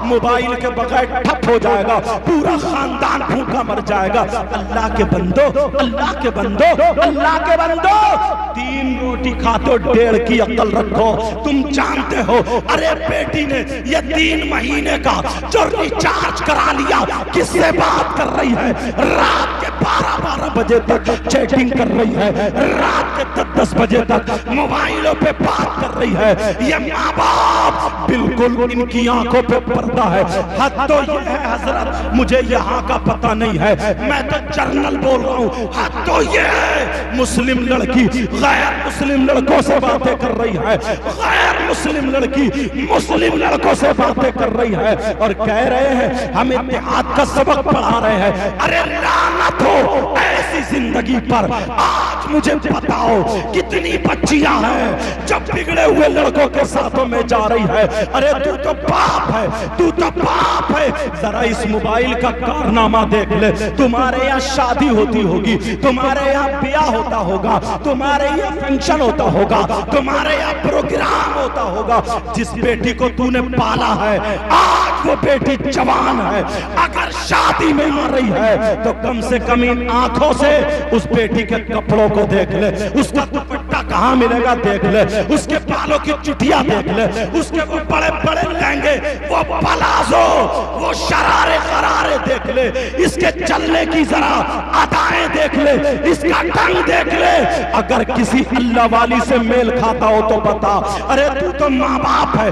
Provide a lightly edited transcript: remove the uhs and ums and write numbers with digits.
Mobile के बगैर ठप हो जाएगा, पूरा खानदान भूखा मर जाएगा। अल्लाह के बंदो, अल्लाह के बंदो, अल्लाह के बंदो, 3 रोटी खाते हो, 1.5 की अक्ल रखो। तुम जानते हो, अरे बेटी ने ये 3 महीने का जो रिचार्ज करा लिया, किससे बात कर रही है? रात के 12-12 बजे तक चैटिंग कर रही है, रात के 10-10 बजे तक मोबाइलों पे बात कर रही है। ये माँ बाप बिल्कुल इनकी आंखों पे पर्दा है। हद तो ये है हजरत, मुझे यहाँ का पता नहीं है, मैं तो जर्नल बोल रहा हूँ। हद तो ये है, मुस्लिम लड़की गैर मुस्लिम लड़कों से बातें कर रही है, गैर मुस्लिम लड़की मुस्लिम लड़कों से बातें कर रही है और कह रहे हैं हम इत्तेहाद का सबक पढ़ा रहे हैं। अरे लानत हो ऐसी जिंदगी पर। आज मुझे बताओ कितनी बच्चियां हैं जब बिगड़े हुए लड़कों के साथों में जा रही है। अरे तू तो बाप है, तू तो बाप है। जरा इस मोबाइल का कारनामा देख ले। तुम्हारे यहाँ शादी होती होगी, तुम्हारे यहाँ ब्याह होता होगा, तुम्हारे यहाँ फंक्शन होता होगा, तुम्हारे यहाँ प्रोग्राम होता होगा। जिस बेटी को तूने पाला है आज वो बेटी जवान है, अगर शादी में आ रही है तो कम से कम इन आंखों से उस बेटी के कपड़ों को देख ले, उसका दुपट्टा कहाँ मिलेगा देख ले, उसके बालों की चुटिया देख ले, उसके वो बड़े बड़े लहंगे, वो पलाजो, वो शरारे खरारे देख ले, इसके चलने की जरा अदाएं देख ले, इसका ढंग देख ले। अगर किसी अल्लाह वाली से मेल खाता हो तो बता। अरे तू तो माँ बाप है।